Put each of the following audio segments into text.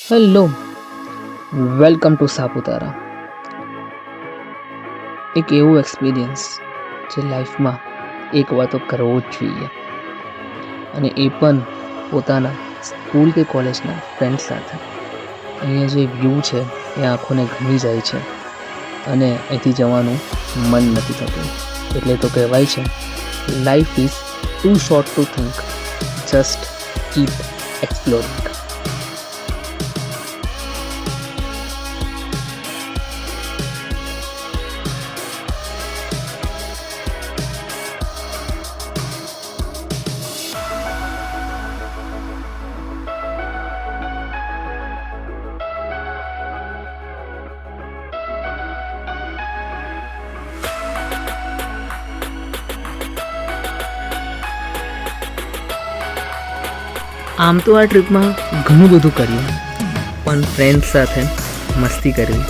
Hello, welcome to Saputara. એક એવું experience જે લાઈફમાં એક વાર તો કરવો જ જોઈએ, અને એ પણ પોતાના સ્કૂલ કે કોલેજના ફ્રેન્ડ સાથે. અહીંયા જે વ્યૂ છે એ આંખોને ગમી જાય છે અને અહીંથી જવાનું મન નથી થતું. એટલે તો કહેવાય છે, life is too short to think, just keep exploring. આમ તો આ ટ્રીપમાં ઘણું બધું કર્યું, પણ ફ્રેન્ડ્સ સાથે મસ્તી કરવી,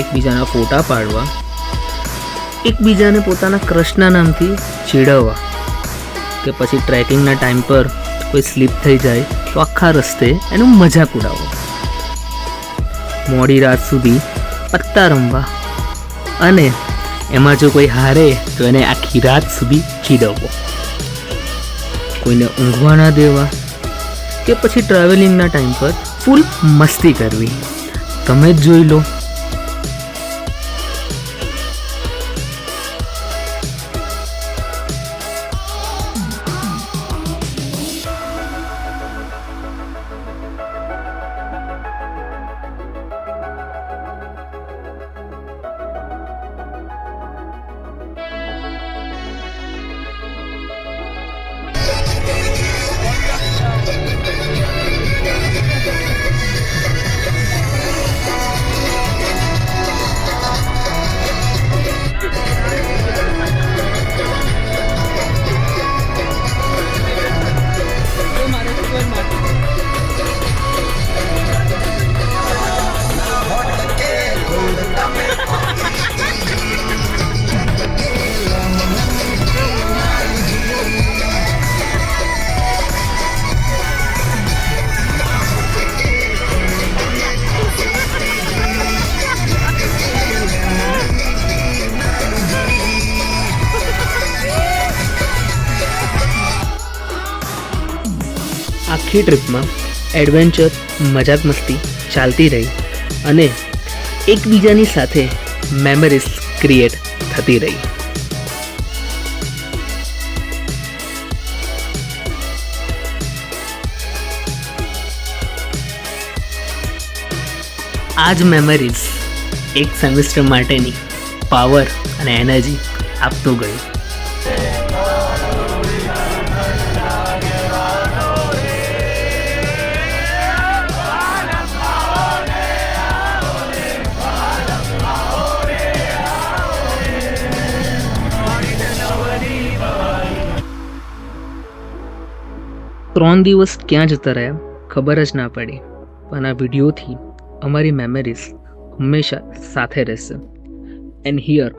એકબીજાના ફોટા પાડવા, એકબીજાને પોતાના ક્રશના નામથી ચીડવવા, કે પછી ટ્રેકિંગના ટાઈમ પર કોઈ સ્લીપ થઈ જાય તો આખા રસ્તે એનું મજાક ઉડાવવો, મોડી રાત સુધી પત્તા રમવા, અને એમાં જો કોઈ હારે તો એને આખી રાત સુધી ચીડવવો, કોઈને ઊંઘવા ના દેવા, કે પછી ટ્રાવેલિંગના ટાઈમ પર ફૂલ મસ્તી કરવી. તમે જ જોઈ લો. આખી ટ્રીપમાં એડવેન્ચર, મજાક મસ્તી ચાલતી રહી અને એકબીજાની સાથે મેમરીઝ ક્રિએટ થતી રહી. આ જ મેમરીઝ એક સેમિસ્ટર માટેની પાવર અને એનર્જી આપતું ગયું. ત્રણ દિવસ ક્યાં જતા રહ્યા ખબર જ ના પડી, પણ આ વિડીયોથી અમારી મેમરીઝ હંમેશા સાથે રહેશે. And here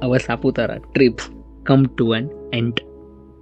our Saputara trip come to an and.